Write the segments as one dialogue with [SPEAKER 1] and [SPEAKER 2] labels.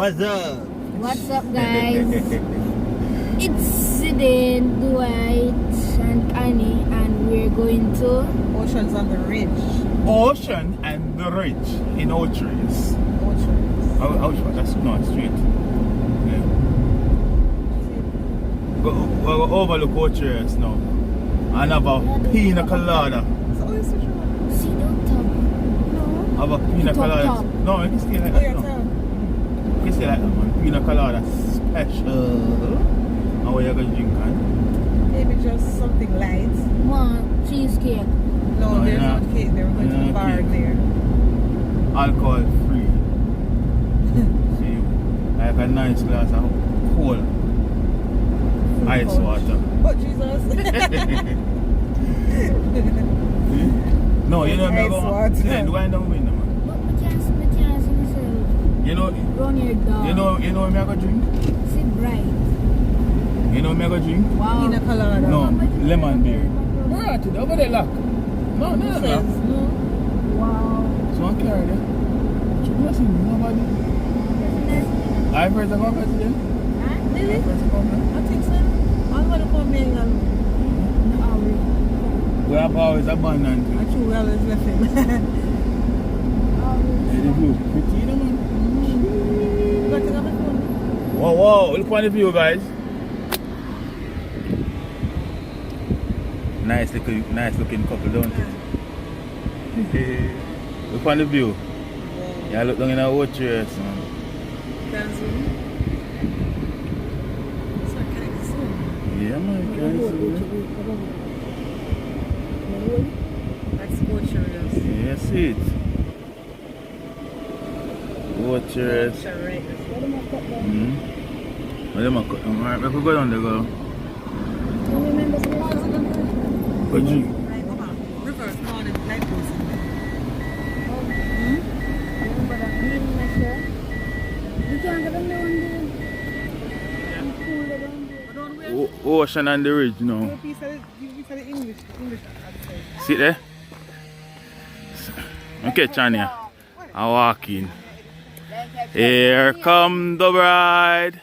[SPEAKER 1] What's up?
[SPEAKER 2] What's up, guys? It's Zidane, Dwight, and Annie, and we're going to
[SPEAKER 3] Oceans on the Ridge.
[SPEAKER 1] Ocean and the Ridge in Ocho Rios.
[SPEAKER 3] Ocho Rios.
[SPEAKER 1] How that's not straight. Yeah. We'll overlook Ocho Rios now. And have a pina colada.
[SPEAKER 3] So it's such a
[SPEAKER 2] see the top.
[SPEAKER 3] no.
[SPEAKER 1] Have a pina
[SPEAKER 2] Top,
[SPEAKER 1] colada.
[SPEAKER 2] top.
[SPEAKER 1] No, you can stay like
[SPEAKER 3] Oh,
[SPEAKER 1] that.
[SPEAKER 3] yeah,
[SPEAKER 1] No.
[SPEAKER 3] tell.
[SPEAKER 1] You can stay like that, man. Pina colada special. And what you gonna drink, man?
[SPEAKER 3] Maybe just something light.
[SPEAKER 2] One cheesecake.
[SPEAKER 3] No,
[SPEAKER 1] No,
[SPEAKER 3] there's
[SPEAKER 1] yeah.
[SPEAKER 3] no cake. They were going to the bar
[SPEAKER 1] Cake.
[SPEAKER 3] there.
[SPEAKER 1] Alcohol free. See, like a nice glass of cold ice water.
[SPEAKER 3] Oh, Jesus.
[SPEAKER 1] No, you know me
[SPEAKER 3] Ice
[SPEAKER 1] go.
[SPEAKER 3] water.
[SPEAKER 1] Yeah, do I know me, man?
[SPEAKER 2] But we can't see myself.
[SPEAKER 1] You know,
[SPEAKER 2] Run your dog.
[SPEAKER 1] you know me I go drink.
[SPEAKER 2] See bright.
[SPEAKER 1] You know me I go drink.
[SPEAKER 2] Wow.
[SPEAKER 3] Pina colada.
[SPEAKER 1] No, lemon beer. Right, it over there, lock. No,
[SPEAKER 3] Who
[SPEAKER 1] no,
[SPEAKER 3] says
[SPEAKER 1] no.
[SPEAKER 3] no?
[SPEAKER 2] Wow.
[SPEAKER 1] So I'm carried there. You not see nobody. I've heard about president.
[SPEAKER 2] Huh?
[SPEAKER 3] Really?
[SPEAKER 1] I've heard about that.
[SPEAKER 3] I think so. I'm going to come here and
[SPEAKER 1] We have always abandoned
[SPEAKER 3] I
[SPEAKER 1] you.
[SPEAKER 3] think we always left him.
[SPEAKER 1] Hey, the view. Pretty, you know, man.
[SPEAKER 3] Got to have a phone.
[SPEAKER 1] Wow, wow, look on the view, guys. Nice looking couple, don't it? Look on the view. Yeah, look down in our Ocho Rios, man.
[SPEAKER 3] Can zoom. So can I zoom?
[SPEAKER 1] Yeah, man, you can see
[SPEAKER 3] That's Ocho Rios.
[SPEAKER 1] it. Yeah, see it. Ocho Rios.
[SPEAKER 3] Ocho Rios.
[SPEAKER 1] Mm-hmm. Well, them are cut down. Alright, we could go down there, girl. Go drink.
[SPEAKER 3] Right, come on. Reverse, no, the light goes in there.
[SPEAKER 2] You can't get under one there.
[SPEAKER 3] But don't wear
[SPEAKER 1] Ocean and the Ridge,
[SPEAKER 3] a
[SPEAKER 1] no.
[SPEAKER 3] piece of the English outside.
[SPEAKER 1] See there? Okay, Chania. I walk in. Here come the bride.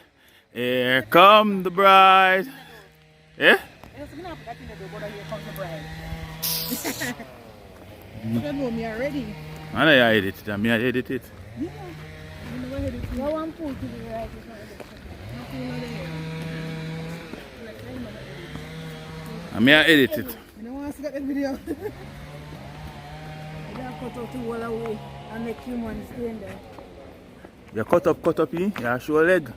[SPEAKER 1] Here come the bride. Eh?
[SPEAKER 3] Yes, I'm not forgetting that the brother here comes the bride. You don't know me already.
[SPEAKER 1] I know you edit it. I mean, I edit it.
[SPEAKER 3] Yeah. You never heard it.
[SPEAKER 2] You want to pull to the right.
[SPEAKER 1] I mean, I edit it.
[SPEAKER 3] You don't want to see that video.
[SPEAKER 2] You don't cut out the wall away and make humans stay in there.
[SPEAKER 1] You cut up, you show a leg.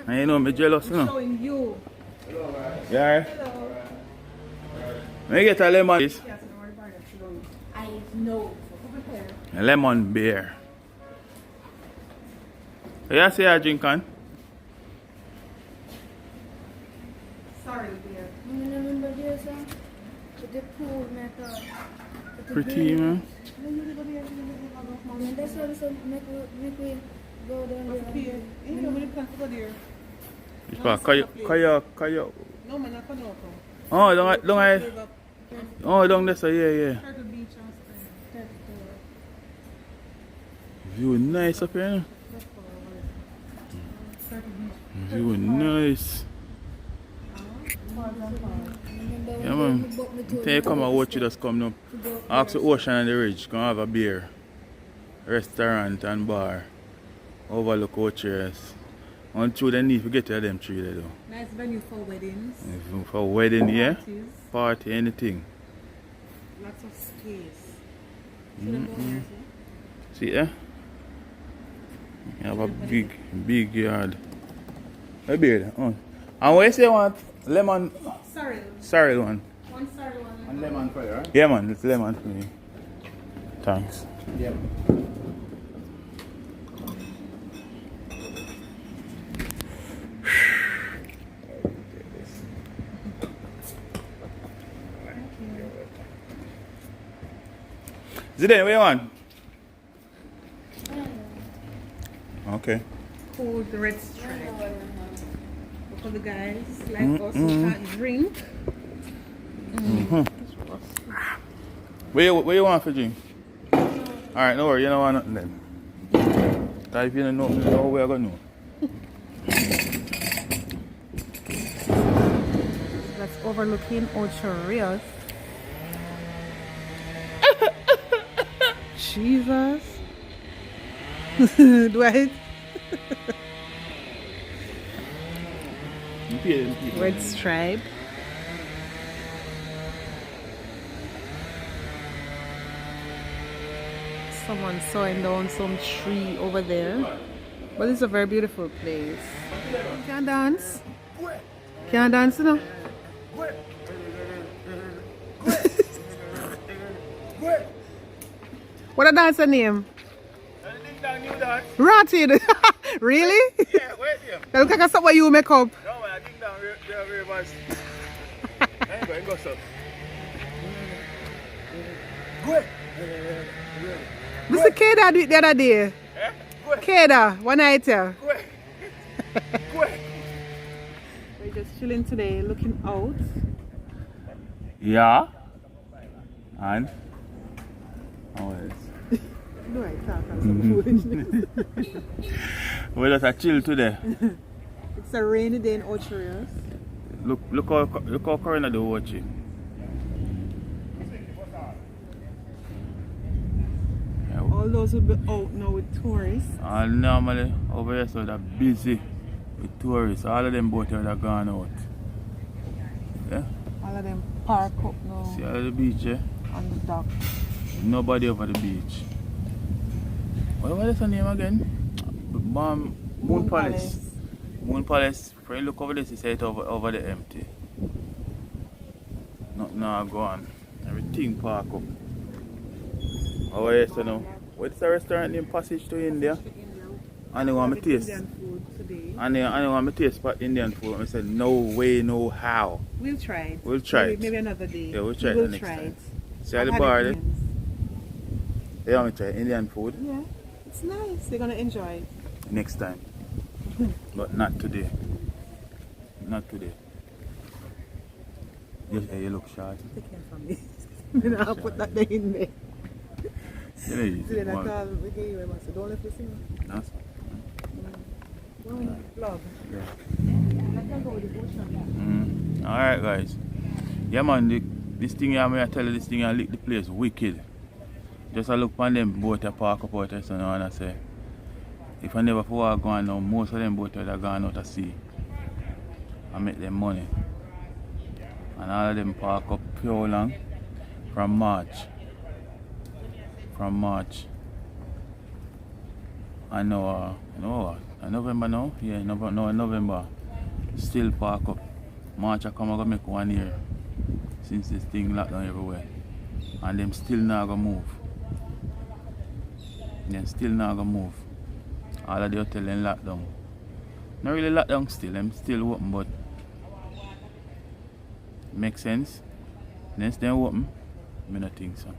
[SPEAKER 1] And you know, I'm jealous, you know.
[SPEAKER 3] Showing you.
[SPEAKER 1] Yeah. Let me get a lemon.
[SPEAKER 3] Yes, I know.
[SPEAKER 1] A lemon beer. So you say I drink on?
[SPEAKER 3] Sorry, dear.
[SPEAKER 2] You remember this song? With the pool method.
[SPEAKER 1] Pretty, man.
[SPEAKER 2] And that's what so make we go down there.
[SPEAKER 3] You know, when you can't go there.
[SPEAKER 1] It's called kayak.
[SPEAKER 3] No, man, I can't go.
[SPEAKER 1] Oh, down there, so yeah.
[SPEAKER 3] Turtle Beach and stuff.
[SPEAKER 1] View nice up here. View nice. Yeah, man. Then you come and watch it, just come up. Ask the Ocean and the Ridge, come have a beer. Restaurant and bar. Overlook Ocho Rios. On through the need to get to them three there though.
[SPEAKER 3] Nice venue for weddings.
[SPEAKER 1] For wedding, yeah.
[SPEAKER 3] Parties.
[SPEAKER 1] Party, anything.
[SPEAKER 3] Lots of space. Should I go there,
[SPEAKER 1] See there? You have a big yard. A beer. Oh. And what you say you want? Lemon. Sorry one.
[SPEAKER 3] One sorry one.
[SPEAKER 1] And lemon for you, right? Yeah man, it's lemon for me. Thanks. Yeah. Zidane, what you want? Okay.
[SPEAKER 3] Cold red stripe. For the guys like us who can't drink.
[SPEAKER 1] What you want for drink? Alright, no worry, you don't want nothing then. Because if you don't know, you know how we are going to know.
[SPEAKER 3] That's overlooking Ocho Rios. Jesus. Dwight. Red stripe. Someone sawing down some tree over there. But it's a very beautiful place. Can dance? Can dance, you know? What a dancer name? Rotted. Really?
[SPEAKER 1] Yeah, wait here.
[SPEAKER 3] That look like something you make up.
[SPEAKER 1] No, man, I think down very much. Anyway, go so. Go.
[SPEAKER 3] This is Keda did the other day.
[SPEAKER 1] Eh? Go.
[SPEAKER 3] Keda, one night here.
[SPEAKER 1] Go. Go.
[SPEAKER 3] We're just chilling today, looking out.
[SPEAKER 1] Yeah. And? How else?
[SPEAKER 3] Do I talk on some foolishness?
[SPEAKER 1] We're just a chill today.
[SPEAKER 3] It's a rainy day in Ocho Rios.
[SPEAKER 1] Look how current they're watching.
[SPEAKER 3] All those will be out now with tourists.
[SPEAKER 1] And normally over here so they're busy with tourists. All of them boats are gone out. Yeah?
[SPEAKER 3] All of them park up now
[SPEAKER 1] See all of the beach, eh?
[SPEAKER 3] on the dock.
[SPEAKER 1] Nobody over the beach. What is the name again? Moon Palace. Moon Palace. When you look over this, you say it over the empty. Nothing now gone. Everything park up. Over here so now. What's the restaurant named Passage to India? And they want me to taste.
[SPEAKER 3] Indian food today.
[SPEAKER 1] And they want me to taste Indian food. I said no way, no how.
[SPEAKER 3] We'll try it.
[SPEAKER 1] We'll try it.
[SPEAKER 3] Maybe another day.
[SPEAKER 1] Yeah, we'll try it
[SPEAKER 3] We'll
[SPEAKER 1] next
[SPEAKER 3] try
[SPEAKER 1] time.
[SPEAKER 3] it.
[SPEAKER 1] See at
[SPEAKER 3] I've
[SPEAKER 1] the
[SPEAKER 3] had
[SPEAKER 1] bar
[SPEAKER 3] it
[SPEAKER 1] there?
[SPEAKER 3] once.
[SPEAKER 1] They want me to try Indian food
[SPEAKER 3] Yeah, it's nice. They're gonna enjoy it.
[SPEAKER 1] next time. But not today. Not today. You look short.
[SPEAKER 3] Take care from me. Then I'll put that day in there.
[SPEAKER 1] You know, you
[SPEAKER 3] Then I
[SPEAKER 1] want-
[SPEAKER 3] call again. I said, don't let me sing.
[SPEAKER 1] That's-
[SPEAKER 3] Vlog.
[SPEAKER 1] yeah.
[SPEAKER 3] I can go with the ocean.
[SPEAKER 1] Alright guys. Yeah man, this thing here, I tell you this thing here lick the place wicked. Just a look on them boat a park up out there so now and I say if I never walk going now, most of them boats are gone out to sea. I make them money. And all of them park up pure long from March. From March. I know November now? Yeah, November. Still park up. March I come and go make 1 year since this thing locked down everywhere. And them still not gonna move. Them still not gonna move. All of the hotel them locked down. Not really locked down still, them still open but makes sense. Once they open, I don't think so.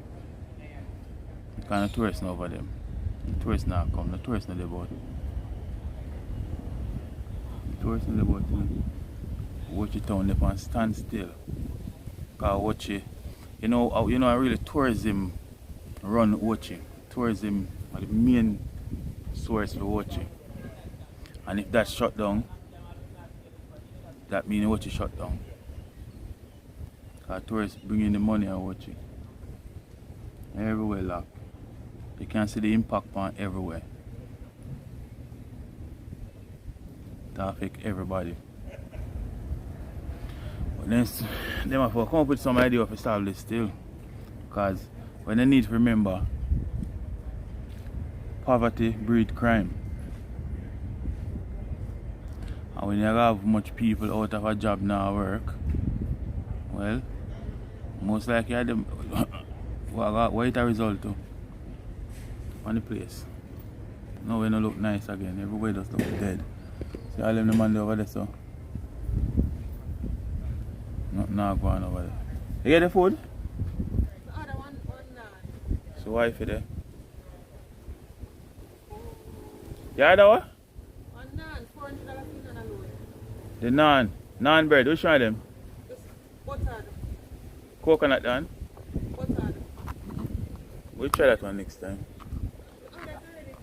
[SPEAKER 1] Because the tourists not over them. The tourists not come, the tourists not the boat. The tourists not the boat. Watch it town, they can stand still. Because watch it, you know really tourism run watching. Tourism are the main source for watching. And if that's shut down, that means watch it shut down. Because tourists bring in the money and watching. Everywhere locked. You can see the impact on everywhere. That affect everybody. But then they have to come up with some idea of solve this still. Because when they need to remember, poverty breeds crime. And when you have much people out of a job now work, well, most likely them what it a result to on the place. Now we don't look nice again, everybody just look dead. See all them the man over there so. Nothing now going over there. You get the food?
[SPEAKER 3] The other one naan.
[SPEAKER 1] So why for there? You had that what?
[SPEAKER 3] On naan, $400 on a load.
[SPEAKER 1] The naan bread, which one of them?
[SPEAKER 3] Just buttered.
[SPEAKER 1] Coconut naan?
[SPEAKER 3] Buttered.
[SPEAKER 1] We'll try that one next time.
[SPEAKER 3] Oh, that's already.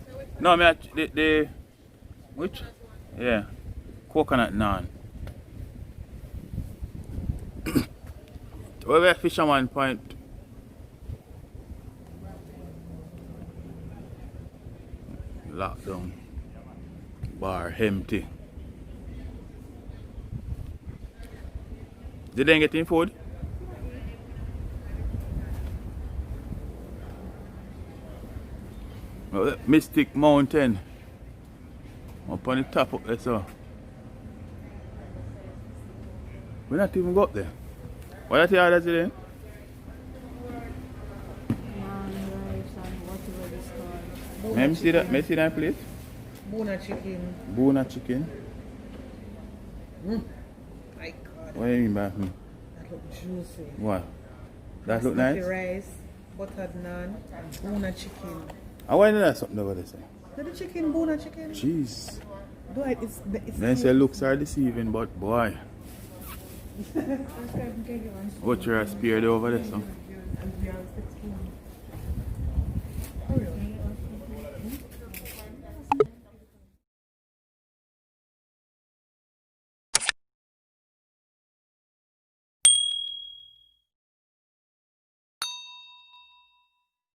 [SPEAKER 3] So we
[SPEAKER 1] No, the which? Yeah, coconut naan. Where fisherman point? Lockdown. Bar empty. Did they get any food? Well, Mystic Mountain. Up on the top up there, so. We not even got there. What are the others today? Let me see that. Let me see that plate.
[SPEAKER 3] Boona chicken.
[SPEAKER 1] Boona chicken.
[SPEAKER 3] My God.
[SPEAKER 1] What do you mean by
[SPEAKER 3] That look juicy.
[SPEAKER 1] what? That look nice?
[SPEAKER 3] Rice, buttered naan, boona chicken.
[SPEAKER 1] I want to know something over there. Say.
[SPEAKER 3] The chicken, boona chicken.
[SPEAKER 1] Jeez.
[SPEAKER 3] Do it's
[SPEAKER 1] Then say looks are deceiving, but boy. Ocho Rios speared over there, so.